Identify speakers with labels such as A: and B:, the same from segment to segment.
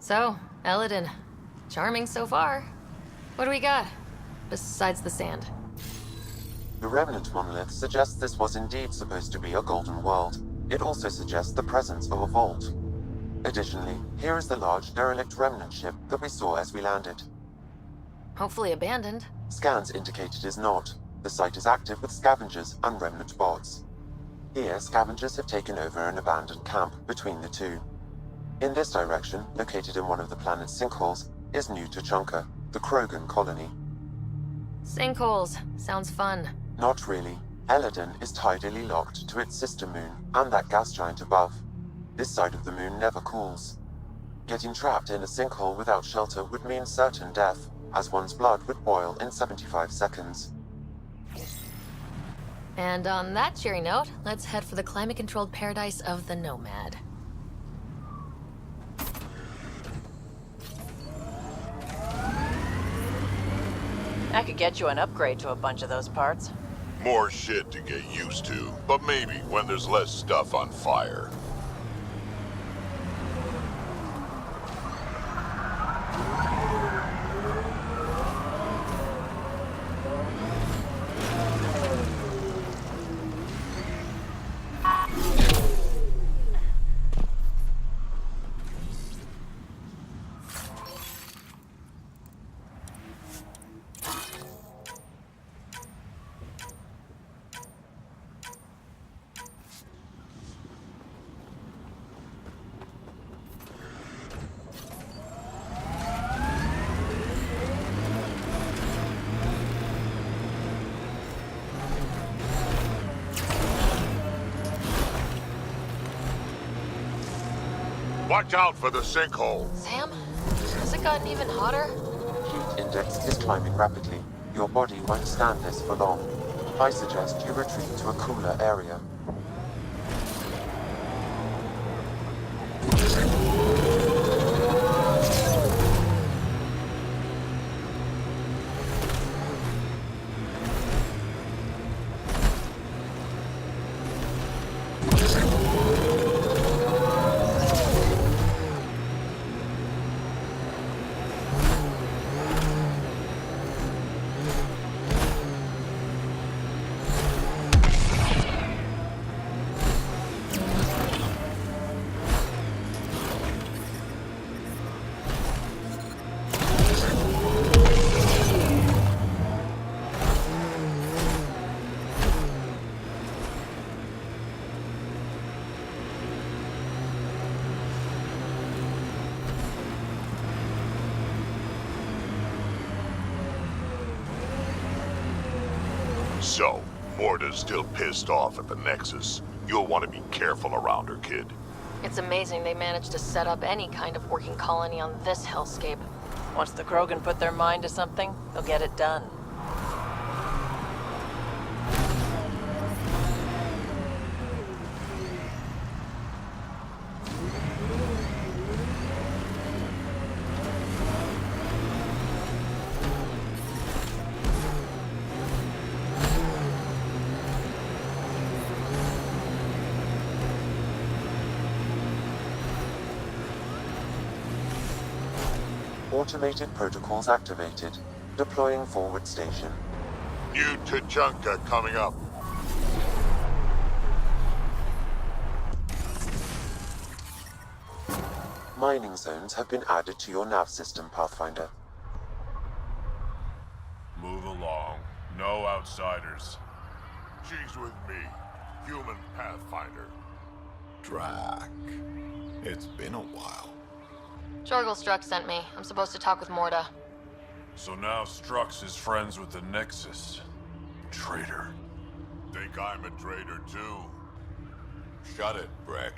A: So, Elaaden. Charming so far. What do we got? Besides the sand.
B: The remnant monolith suggests this was indeed supposed to be a golden world. It also suggests the presence of a vault. Additionally, here is the large derelict remnant ship that we saw as we landed.
A: Hopefully abandoned.
B: Scans indicate it is not. The site is active with scavengers and remnant bots. Here, scavengers have taken over an abandoned camp between the two. In this direction, located in one of the planet's sinkholes, is New Tuchanka, the Krogan colony.
A: Sinkholes. Sounds fun.
B: Not really. Elaaden is tidally locked to its sister moon and that gas giant above. This side of the moon never cools. Getting trapped in a sinkhole without shelter would mean certain death, as one's blood would boil in 75 seconds.
A: And on that cheery note, let's head for the climate-controlled paradise of the Nomad.
C: I could get you an upgrade to a bunch of those parts.
D: More shit to get used to, but maybe when there's less stuff on fire. Watch out for the sinkhole.
A: Sam? Has it gotten even hotter?
B: Heat index is climbing rapidly. Your body won't stand this for long. I suggest you retreat to a cooler area.
D: So, Morta's still pissed off at the Nexus. You'll want to be careful around her, kid.
A: It's amazing they managed to set up any kind of working colony on this hellscape.
C: Once the Krogan put their mind to something, they'll get it done.
B: Automated protocols activated. Deploying forward station.
D: New Tuchanka coming up.
B: Mining zones have been added to your nav system, Pathfinder.
E: Move along. No outsiders.
D: She's with me, human Pathfinder.
F: Drac. It's been a while.
A: Jorgel Strux sent me. I'm supposed to talk with Morta.
E: So now Strux is friends with the Nexus. Traitor.
D: Think I'm a traitor too?
F: Shut it, Breck.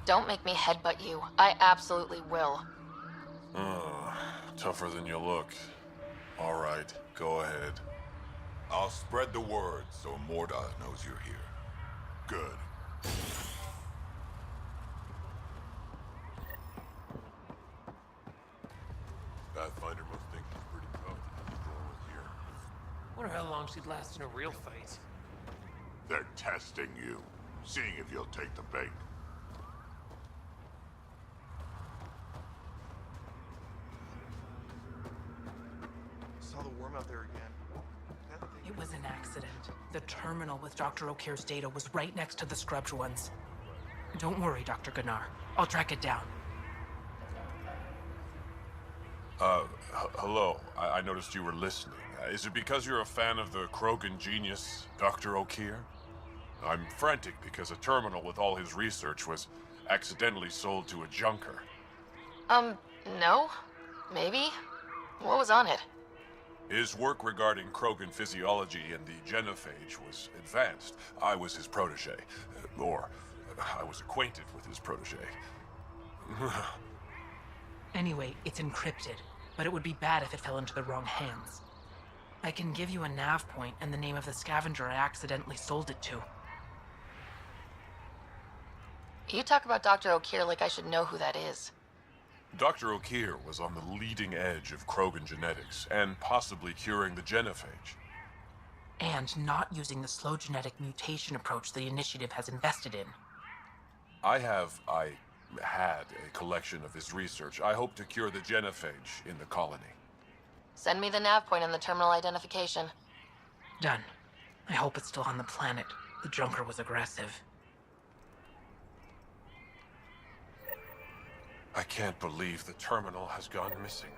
A: Don't make me headbutt you. I absolutely will.
E: Tougher than you look. All right, go ahead.
F: I'll spread the word so Morta knows you're here.
D: Good. Pathfinder must think he's pretty tough to destroy us here.
G: Wonder how long she'd last in a real fight.
D: They're testing you, seeing if you'll take the bait.
G: Saw the worm out there again.
H: It was an accident. The terminal with Dr. O'Keefe's data was right next to the scrubbed ones. Don't worry, Dr. Gunnar. I'll track it down.
E: Hello. I noticed you were listening. Is it because you're a fan of the Krogan genius, Dr. O'Keefe? I'm frantic because a terminal with all his research was accidentally sold to a junker.
A: No? Maybe? What was on it?
E: His work regarding Krogan physiology and the genophage was advanced. I was his protege. Or, I was acquainted with his protege.
H: Anyway, it's encrypted, but it would be bad if it fell into the wrong hands. I can give you a nav point and the name of the scavenger I accidentally sold it to.
A: You talk about Dr. O'Keefe like I should know who that is.
E: Dr. O'Keefe was on the leading edge of Krogan genetics, and possibly curing the genophage.
H: And not using the slow genetic mutation approach the Initiative has invested in.
E: I had a collection of his research. I hope to cure the genophage in the colony.
A: Send me the nav point and the terminal identification.
H: Done. I hope it's still on the planet. The junker was aggressive.
E: I can't believe the terminal has gone missing.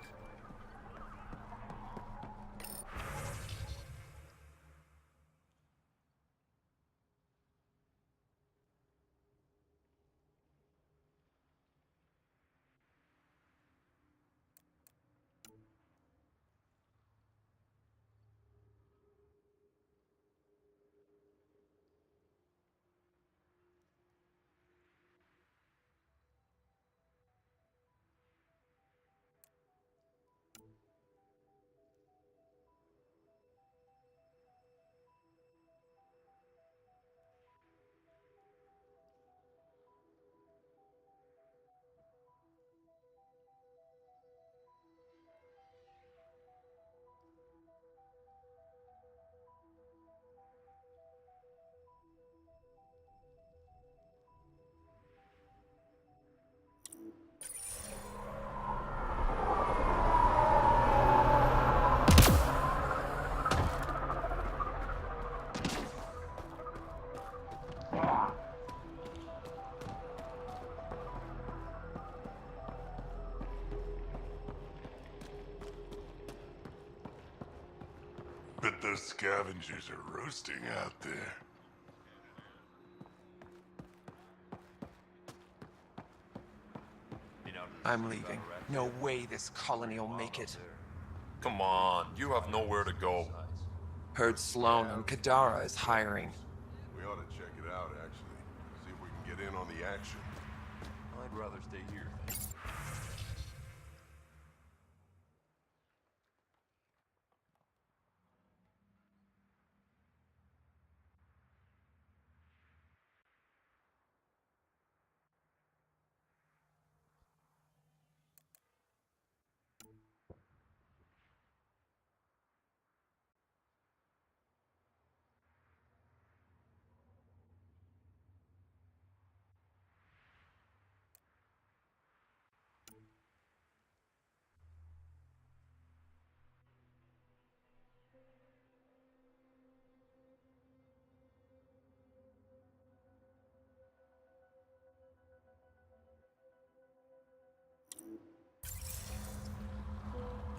D: Bet those scavengers are roasting out there.
G: I'm leaving. No way this colony will make it.
E: Come on, you have nowhere to go.
G: Heard Sloan and Kadara is hiring.
F: We ought to check it out, actually. See if we can get in on the action.
I: I'd rather stay here.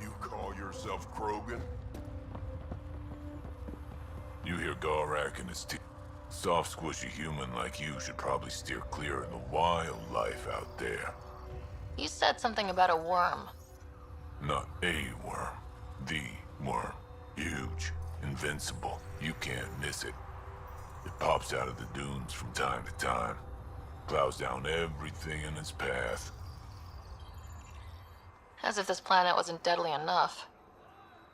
F: You call yourself Krogan?
D: You hear Garak and his team. Soft, squishy human like you should probably steer clear of the wildlife out there.
A: You said something about a worm.
D: Not a worm. The worm. Huge. Invincible. You can't miss it. It pops out of the dunes from time to time. Plows down everything in its path.
A: As if this planet wasn't deadly enough.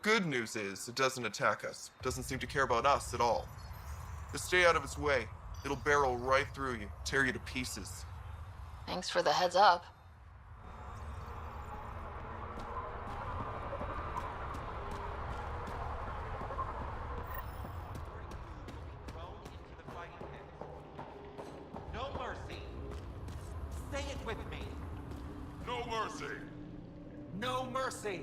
G: Good news is, it doesn't attack us. Doesn't seem to care about us at all. Just stay out of its way. It'll barrel right through you, tear you to pieces.
A: Thanks for the heads up.
J: mercy.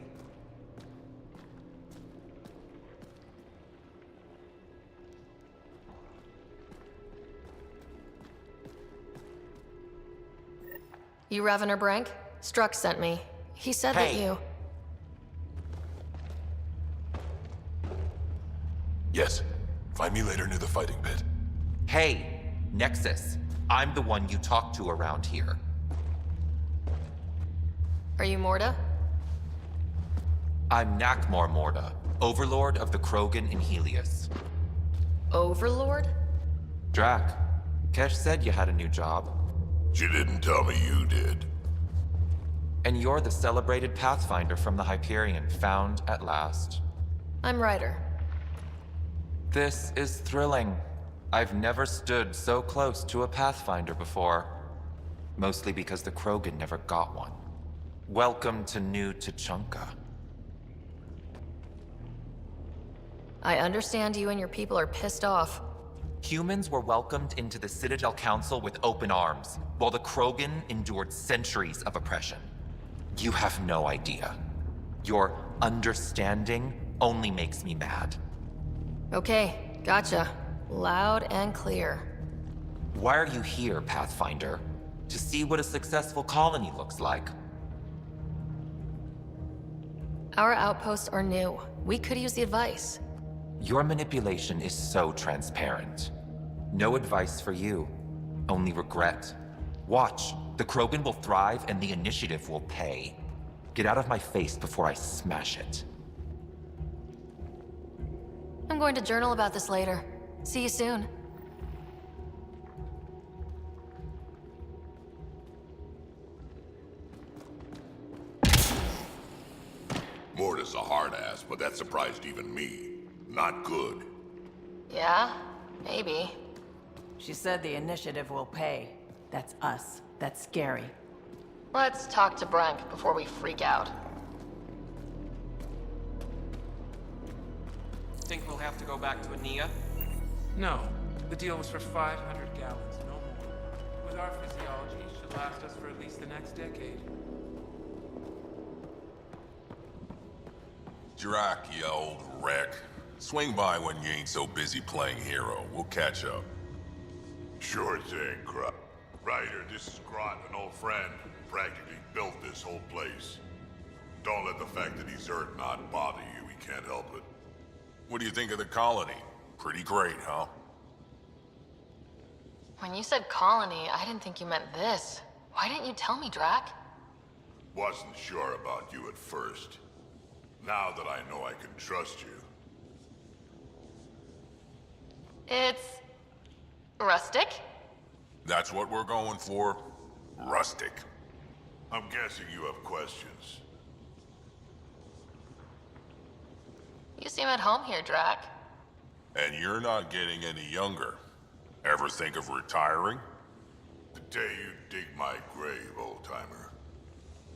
A: You Revener Brank? Struck sent me. He said that
J: Hey.
A: you...
D: Yes. Find me later near the fighting pit.
J: Hey, Nexus. I'm the one you talk to around here.
A: Are you Morda?
J: I'm Nakmor Morda, Overlord of the Krogan in Helios.
A: Overlord?
J: Drac, Kesh said you had a new job.
D: She didn't tell me you did.
J: And you're the celebrated Pathfinder from the Hyperion, found at last.
A: I'm Ryder.
J: This is thrilling. I've never stood so close to a Pathfinder before. Mostly because the Krogan never got one. Welcome to New Tuchanka.
A: I understand you and your people are pissed off.
J: Humans were welcomed into the Citadel Council with open arms, while the Krogan endured centuries of oppression. You have no idea. Your understanding only makes me mad.
A: Okay, gotcha. Loud and clear.
J: Why are you here, Pathfinder? To see what a successful colony looks like.
A: Our outposts are new. We could use the advice.
J: Your manipulation is so transparent. No advice for you, only regret. Watch, the Krogan will thrive and the initiative will pay. Get out of my face before I smash it.
A: I'm going to journal about this later. See you soon.
F: Morda's a hard ass, but that surprised even me. Not good.
A: Yeah? Maybe.
C: She said the initiative will pay. That's us. That's scary.
A: Let's talk to Brank before we freak out.
K: Think we'll have to go back to Ania?
L: No. The deal was for 500 gallons, no more. With our physiology, it should last us for at least the next decade.
D: Drac, you old wreck. Swing by when you ain't so busy playing hero. We'll catch up.
F: Sure thing, Krug. Ryder, this is Grot, an old friend. Practically built this whole place. Don't let the fact that he's Earth not bother you. He can't help it.
D: What do you think of the colony? Pretty great, huh?
A: When you said colony, I didn't think you meant this. Why didn't you tell me, Drac?
F: Wasn't sure about you at first. Now that I know I can trust you.
A: It's... rustic?
D: That's what we're going for. Rustic.
F: I'm guessing you have questions.
A: You seem at home here, Drac.
D: And you're not getting any younger. Ever think of retiring?
F: The day you dig my grave, old-timer.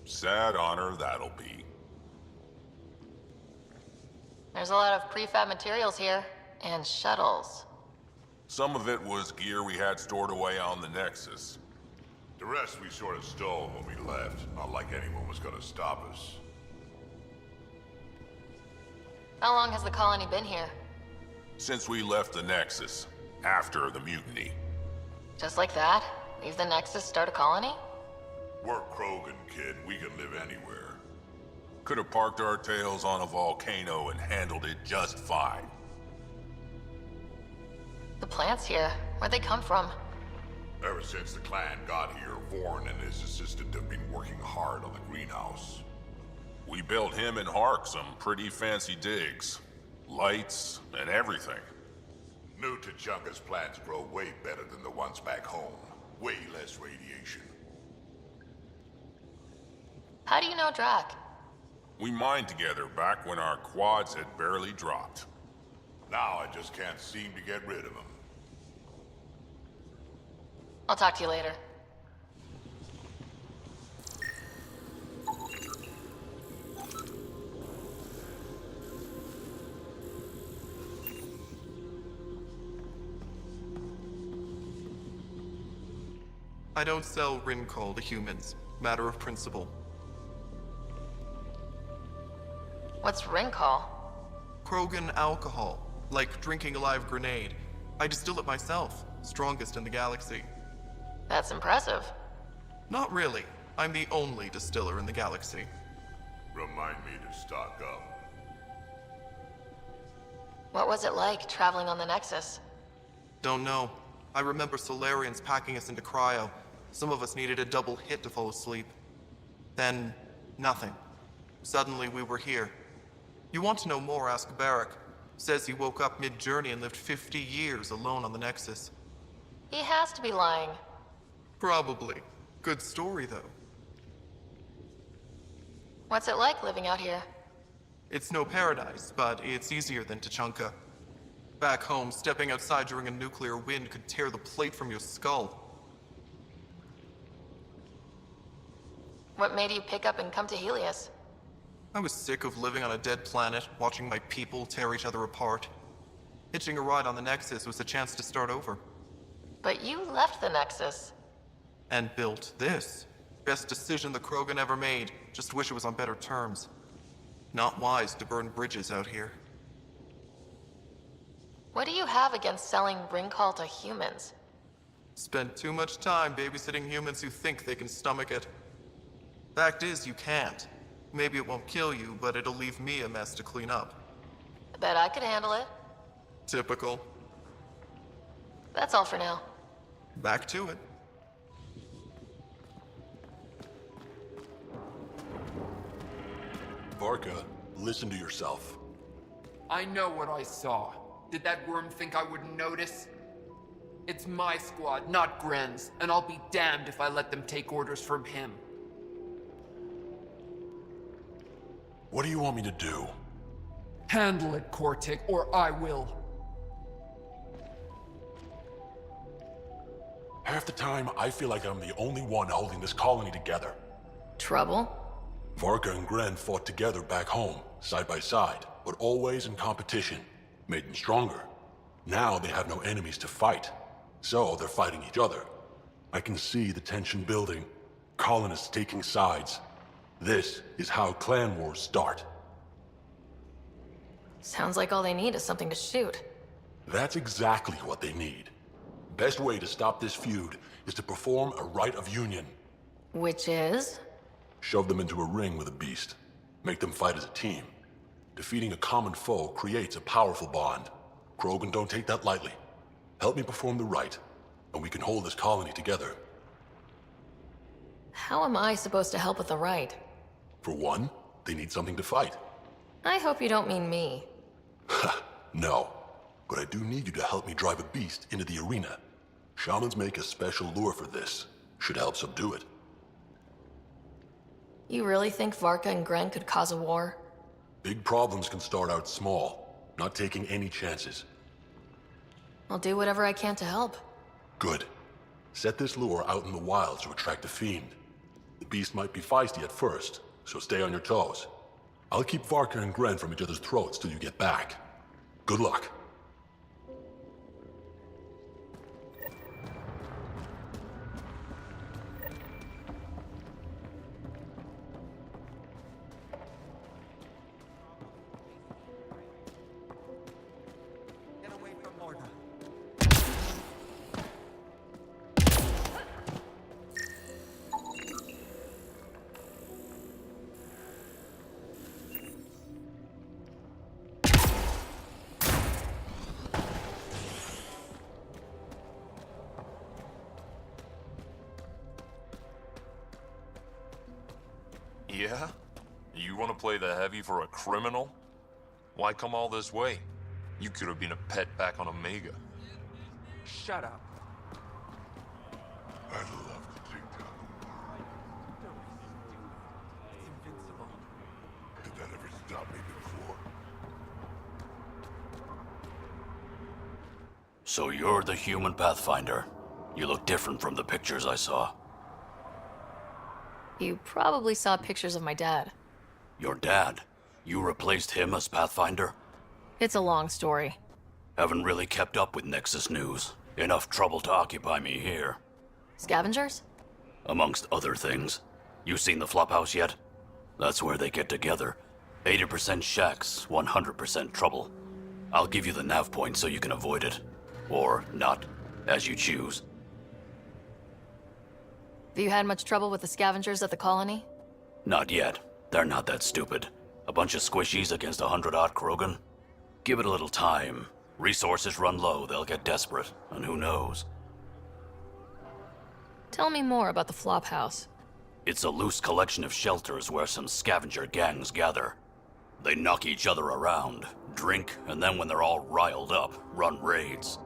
D: Sad honor that'll be.
A: There's a lot of prefab materials here, and shuttles.
D: Some of it was gear we had stored away on the Nexus.
F: The rest we sort of stole when we left. Not like anyone was gonna stop us.
A: How long has the colony been here?
D: Since we left the Nexus, after the mutiny.
A: Just like that? Leave the Nexus, start a colony?
F: We're Krogan, kid. We can live anywhere.
D: Could have parked our tails on a volcano and handled it just fine.
A: The plants here, where'd they come from?
F: Ever since the clan got here, Vorn and his assistant have been working hard on the greenhouse.
D: We built him and Hark some pretty fancy digs. Lights and everything.
F: New Tuchanka's plants grow way better than the ones back home. Way less radiation.
A: How do you know Drac?
D: We mined together back when our quads had barely dropped.
F: Now I just can't seem to get rid of him.
A: I'll talk to you later.
G: I don't sell Rincol to humans. Matter of principle.
A: What's ring call?
G: Krogan alcohol, like drinking a live grenade. I distill it myself, strongest in the galaxy.
A: That's impressive.
G: Not really. I'm the only distiller in the galaxy.
F: Remind me to stock up.
A: What was it like traveling on the Nexus?
G: Don't know. I remember Solarians packing us into cryo. Some of us needed a double hit to fall asleep. Then, nothing. Suddenly we were here. You want to know more, ask Barrack. Says he woke up mid-journey and lived 50 years alone on the Nexus.
A: He has to be lying.
G: Probably. Good story, though.
A: What's it like living out here?
G: It's no paradise, but it's easier than Tuchanka. Back home, stepping outside during a nuclear wind could tear the plate from your skull.
A: What made you pick up and come to Helios?
G: I was sick of living on a dead planet, watching my people tear each other apart. Hitching a ride on the Nexus was a chance to start over.
A: But you left the Nexus.
G: And built this. Best decision the Krogan ever made. Just wish it was on better terms. Not wise to burn bridges out here.
A: What do you have against selling ring call to humans?
G: Spend too much time babysitting humans who think they can stomach it. Fact is, you can't. Maybe it won't kill you, but it'll leave me a mess to clean up.
A: I bet I could handle it.
G: Typical.
A: That's all for now.
G: Back to it.
I: Varka, listen to yourself.
L: I know what I saw. Did that worm think I wouldn't notice? It's my squad, not Gren's, and I'll be damned if I let them take orders from him.
I: What do you want me to do?
L: Handle it, Kortik, or I will.
I: Half the time, I feel like I'm the only one holding this colony together.
A: Trouble?
I: Varka and Gren fought together back home, side by side, but always in competition. Made them stronger. Now they have no enemies to fight, so they're fighting each other. I can see the tension building, colonists taking sides. This is how clan wars start.
A: Sounds like all they need is something to shoot.
I: That's exactly what they need. Best way to stop this feud is to perform a Rite of Union.
A: Which is?
I: Shove them into a ring with a beast. Make them fight as a team. Defeating a common foe creates a powerful bond. Krogan don't take that lightly. Help me perform the rite, and we can hold this colony together.
A: How am I supposed to help with the rite?
I: For one, they need something to fight.
A: I hope you don't mean me.
I: No, but I do need you to help me drive a beast into the arena. Shamans make a special lure for this. Should help subdue it.
A: You really think Varka and Gren could cause a war?
I: Big problems can start out small, not taking any chances.
A: I'll do whatever I can to help.
I: Good. Set this lure out in the wilds to attract a fiend. The beast might be feisty at first, so stay on your toes. I'll keep Varka and Gren from each other's throats till you get back. Good luck.
E: Yeah? You want to play the heavy for a criminal? Why come all this way? You could have been a pet back on Omega.
L: Shut up.
F: I'd love to take down the world.
L: It's invincible.
F: Did that ever stop me before?
M: So you're the human Pathfinder. You look different from the pictures I saw.
A: You probably saw pictures of my dad.
M: Your dad? You replaced him as Pathfinder?
A: It's a long story.
M: Haven't really kept up with Nexus news. Enough trouble to occupy me here.
A: Scavengers?
M: Amongst other things. You seen the Flophouse yet? That's where they get together. 80% shacks, 100% trouble. I'll give you the nav point so you can avoid it. Or not, as you choose.
A: Have you had much trouble with the scavengers at the colony?
M: Not yet. They're not that stupid. A bunch of squishies against 100-odd Krogan? Give it a little time. Resources run low, they'll get desperate, and who knows?
A: Tell me more about the Flophouse.
M: It's a loose collection of shelters where some scavenger gangs gather. They knock each other around, drink, and then when they're all riled up, run raids.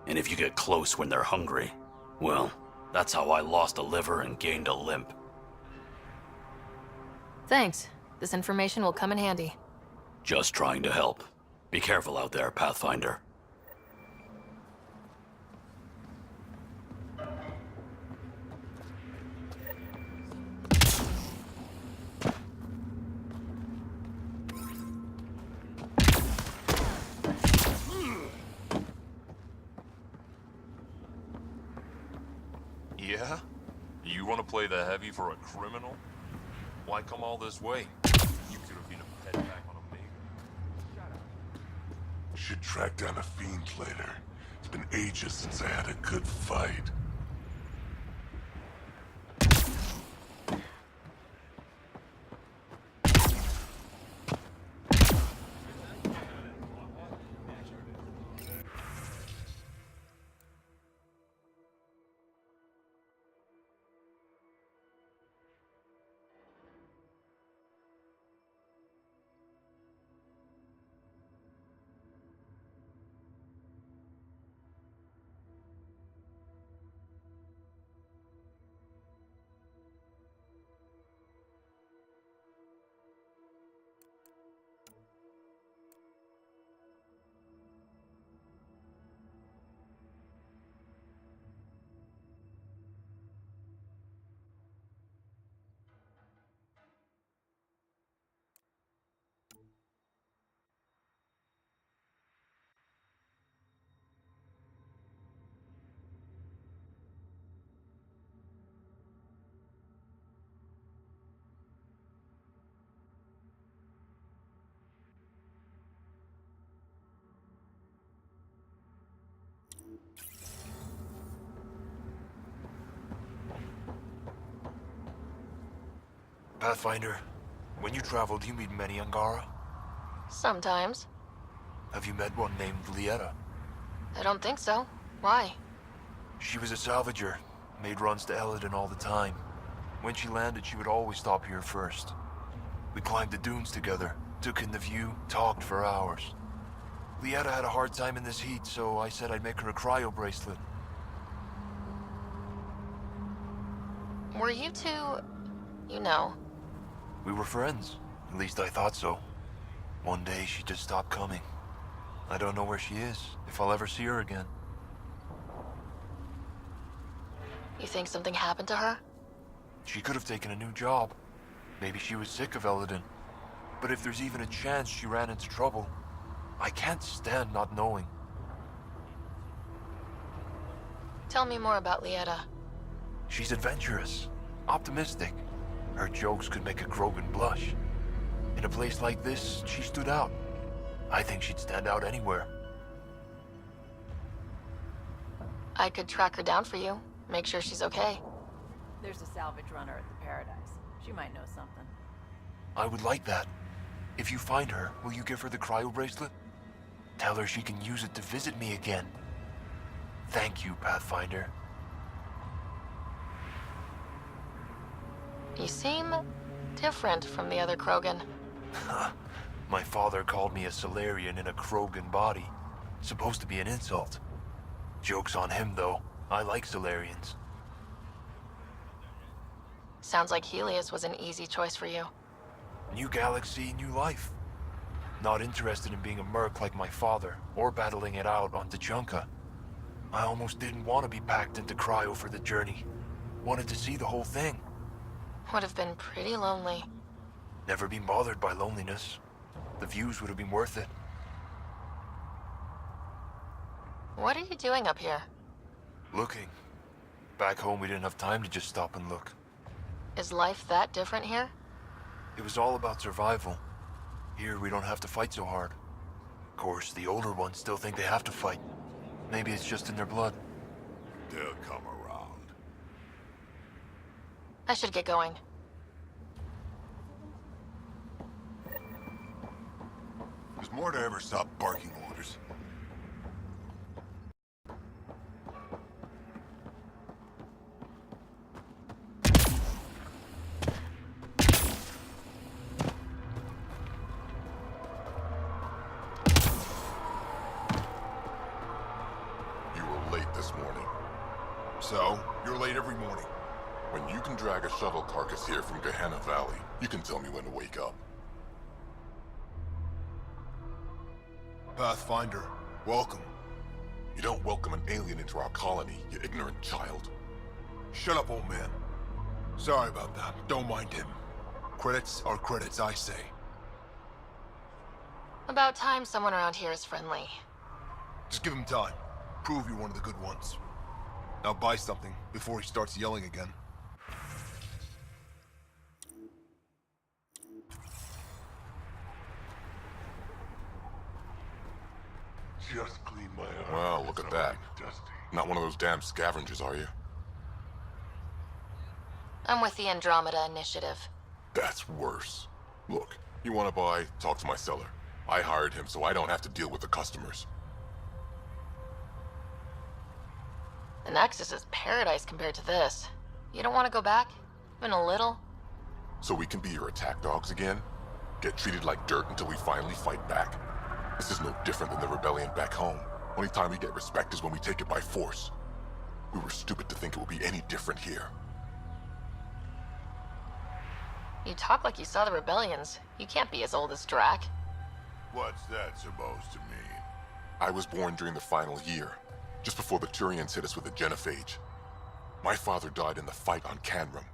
M: And if you get close when they're hungry, well, that's how I lost a liver and gained a limp.
A: Thanks. This information will come in handy.
M: Just trying to help. Be careful out there, Pathfinder.
E: Yeah? You want to play the heavy for a criminal? Why come all this way? You could have been a pet back on a maid.
D: Should track down a fiend later. It's been ages since I had a good fight.
N: Pathfinder, when you travel, do you meet many Angara?
A: Sometimes.
N: Have you met one named Lieta?
A: I don't think so. Why?
N: She was a salvager, made runs to Elaaden all the time. When she landed, she would always stop here first. We climbed the dunes together, took in the view, talked for hours. Lieta had a hard time in this heat, so I said I'd make her a cryo bracelet.
A: Were you two... you know...
N: We were friends. At least I thought so. One day she just stopped coming. I don't know where she is, if I'll ever see her again.
A: You think something happened to her?
N: She could have taken a new job. Maybe she was sick of Elaaden. But if there's even a chance she ran into trouble, I can't stand not knowing.
A: Tell me more about Lieta.
N: She's adventurous, optimistic. Her jokes could make a Krogan blush. In a place like this, she stood out. I think she'd stand out anywhere.
A: I could track her down for you. Make sure she's okay.
C: There's a salvage runner at the Paradise. She might know something.
N: I would like that. If you find her, will you give her the cryo bracelet? Tell her she can use it to visit me again. Thank you, Pathfinder.
A: You seem different from the other Krogan.
N: My father called me a Solarian in a Krogan body. Supposed to be an insult. Joke's on him, though. I like Solarians.
A: Sounds like Helios was an easy choice for you.
N: New galaxy, new life. Not interested in being a merc like my father, or battling it out on Tuchanka. I almost didn't want to be packed into cryo for the journey. Wanted to see the whole thing.
A: Would have been pretty lonely.
N: Never been bothered by loneliness. The views would have been worth it.
A: What are you doing up here?
N: Looking. Back home, we didn't have time to just stop and look.
A: Is life that different here?
N: It was all about survival. Here, we don't have to fight so hard. Of course, the older ones still think they have to fight. Maybe it's just in their blood.
F: They'll come around.
A: I should get going.
F: Does Morta ever stop barking orders?
D: You were late this morning.
F: So, you're late every morning.
D: When you can drag a shuttle carcass here from Gehenna Valley, you can tell me when to wake up.
F: Pathfinder, welcome.
D: You don't welcome an alien into our colony, you ignorant child.
F: Shut up, old man. Sorry about that. Don't mind him. Credits are credits, I say.
A: About time someone around here is friendly.
F: Just give him time. Prove you're one of the good ones. Now buy something before he starts yelling again.
D: Just clean my arm. Well, look at that. Not one of those damn scavengers, are you?
A: I'm with the Andromeda Initiative.
D: That's worse. Look, you want to buy, talk to my seller. I hired him so I don't have to deal with the customers.
A: The Nexus is paradise compared to this. You don't want to go back? Even a little?
D: So we can be your attack dogs again? Get treated like dirt until we finally fight back? This is no different than the rebellion back home. Only time we get respect is when we take it by force. We were stupid to think it would be any different here.
A: You talk like you saw the rebellions. You can't be as old as Drac.
F: What's that supposed to mean?
D: I was born during the final year, just before the Turians hit us with the genophage. My father died in the fight on Canrum.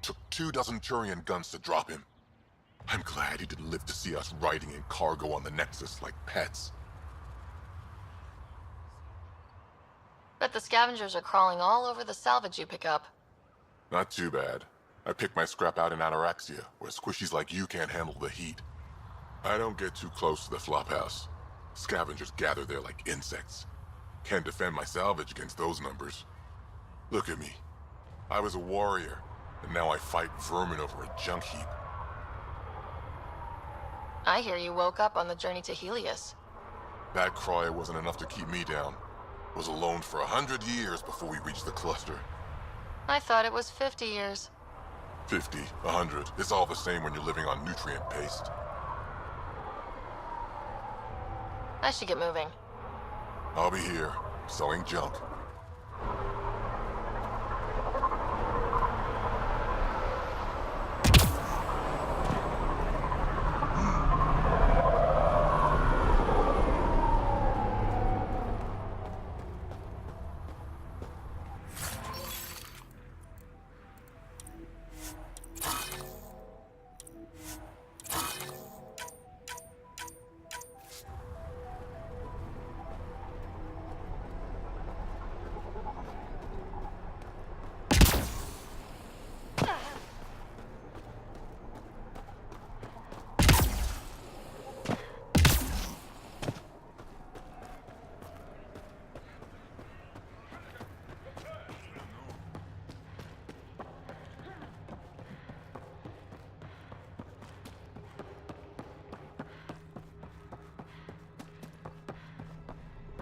D: Took 24 Turian guns to drop him. I'm glad he didn't live to see us riding in cargo on the Nexus like pets.
A: Bet the scavengers are crawling all over the salvage you pick up.
D: Not too bad. I pick my scrap out in Ataraxia, where squishies like you can't handle the heat. I don't get too close to the flophouse. Scavengers gather there like insects. Can't defend my salvage against those numbers. Look at me. I was a warrior, and now I fight vermin over a junk heap.
A: I hear you woke up on the journey to Helios.
D: That cry wasn't enough to keep me down. Was alone for 100 years before we reached the cluster.
A: I thought it was 50 years.
D: 50, 100, it's all the same when you're living on nutrient paste.
A: I should get moving.
D: I'll be here, selling junk.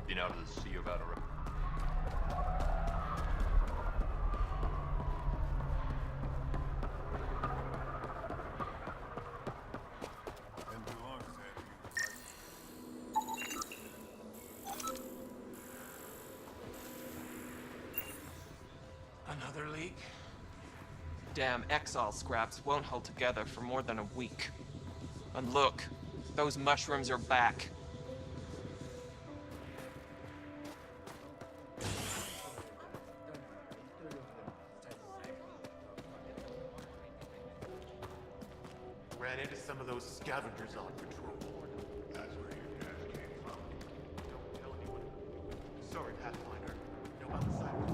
O: Been out of the sea about a...
K: Another leak?
L: Damn exile scraps won't hold together for more than a week. And look, those mushrooms are back.
G: Ran into some of those scavengers on patrol.
F: That's where your dad came from.
G: Don't tell anyone. Sorry, Pathfinder. No outsiders.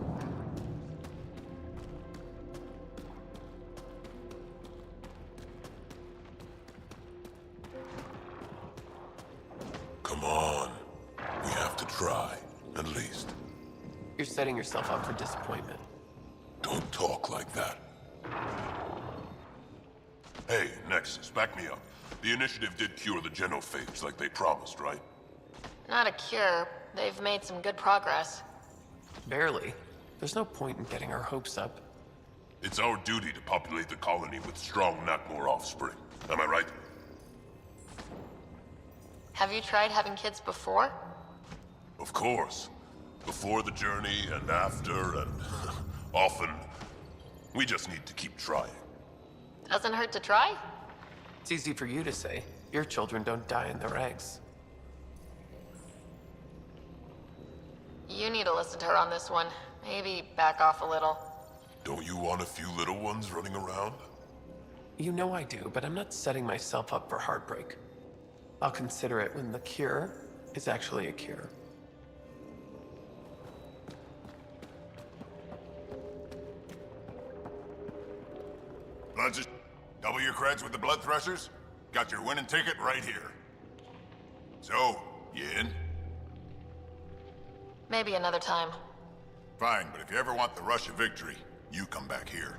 O: You're setting yourself up for disappointment.
I: Don't talk like that.
D: Hey, Nexus, back me up. The Initiative did cure the genophage like they promised, right?
A: Not a cure. They've made some good progress.
O: Barely. There's no point in getting our hopes up.
D: It's our duty to populate the colony with strong Nakmor offspring. Am I right?
A: Have you tried having kids before?
D: Of course. Before the journey and after and often. We just need to keep trying.
A: Doesn't hurt to try?
O: It's easy for you to say. Your children don't die in their eggs.
A: You need to listen to her on this one. Maybe back off a little.
D: Don't you want a few little ones running around?
O: You know I do, but I'm not setting myself up for heartbreak. I'll consider it when the cure is actually a cure.
F: Let's just double your creds with the blood thrusters? Got your winning ticket right here. So, you in?
A: Maybe another time.
F: Fine, but if you ever want the rush of victory, you come back here.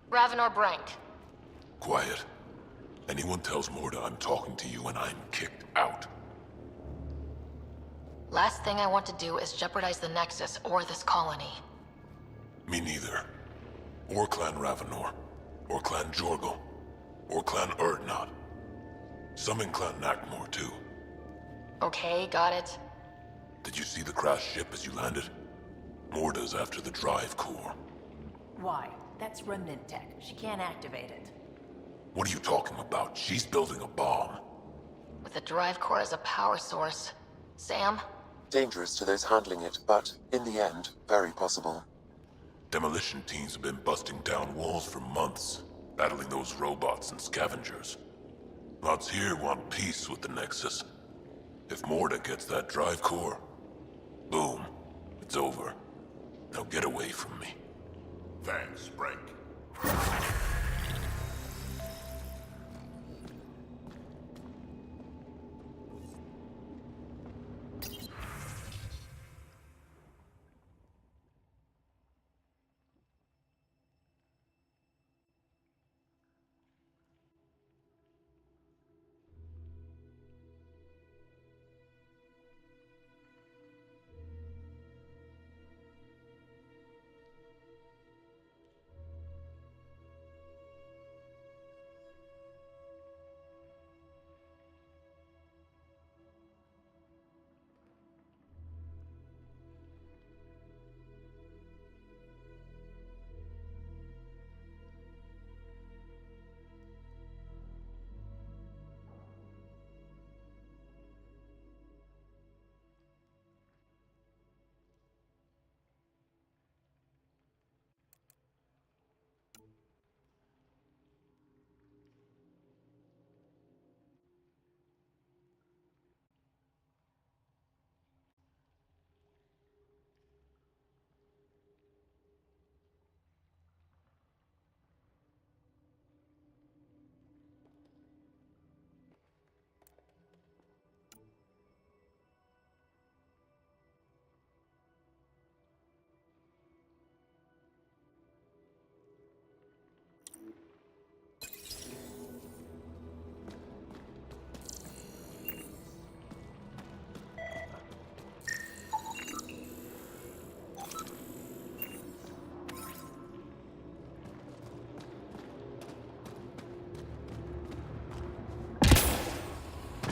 A: Ravenor Brank.
D: Quiet. Anyone tells Morda I'm talking to you and I'm kicked out.
A: Last thing I want to do is jeopardize the Nexus or this colony.
D: Me neither. Or Clan Ravenor. Or Clan Jorgal. Or Clan Urdnot. Some in Clan Nakmor, too.
A: Okay, got it.
D: Did you see the crashed ship as you landed? Morda's after the drive core.
C: Why? That's remnant tech. She can't activate it.
D: What are you talking about? She's building a bomb.
A: With the drive core as a power source. Sam?
B: Dangerous to those handling it, but in the end, very possible.
D: Demolition teams have been busting down walls for months, battling those robots and scavengers. Lots here want peace with the Nexus. If Morda gets that drive core, boom, it's over. Now get away from me.
F: Thanks, Frank.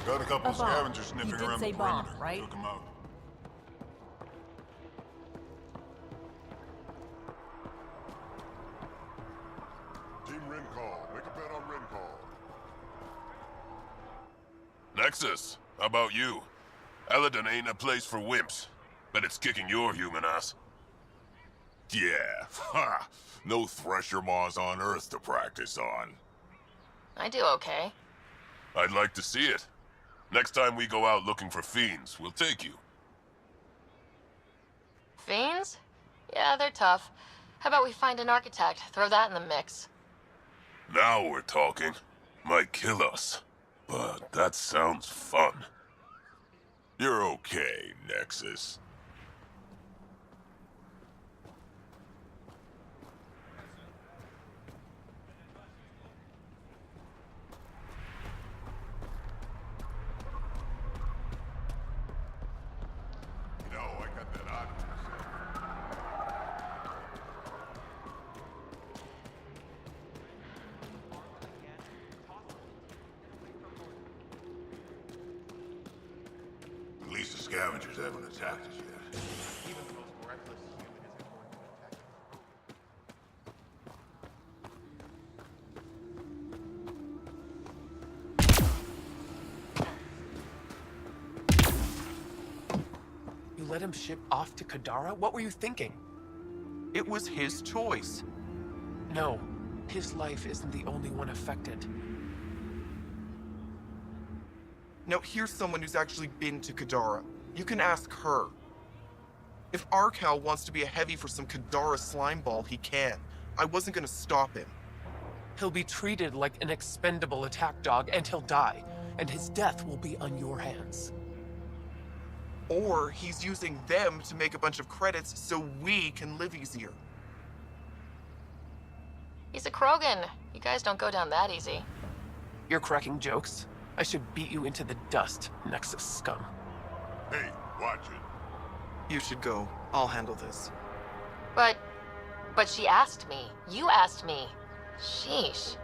F: Got a couple of scavengers sniffing around the perimeter.
C: Right?
F: Took them out. Team Rincall. Make a bet on Rincall.
D: Nexus, how about you? Elaaden ain't a place for wimps, but it's kicking your human ass.
F: Yeah. Ha! No thresher maws on Earth to practice on.
A: I do okay.
D: I'd like to see it. Next time we go out looking for fiends, we'll take you.
A: Fiends? Yeah, they're tough. How about we find an architect, throw that in the mix?
D: Now we're talking. might kill us, but that sounds fun. You're okay, Nexus.
F: You know, I got that odd At least the scavengers haven't attacked us yet.
O: You let him ship off to Kadara? What were you thinking?
G: It was his choice.
O: No, his life isn't the only one affected.
G: Now here's someone who's actually been to Kadara. You can ask her. If Arcal wants to be a heavy for some Kadara slimeball, he can. I wasn't gonna stop him.
O: He'll be treated like an expendable attack dog and he'll die. And his death will be on your hands.
G: Or he's using them to make a bunch of credits so we can live easier.
A: He's a Krogan. You guys don't go down that easy.
O: You're cracking jokes? I should beat you into the dust, Nexus scum.
F: Hey, watch it.
G: You should go. I'll handle this.
A: But she asked me. You asked me. Sheesh.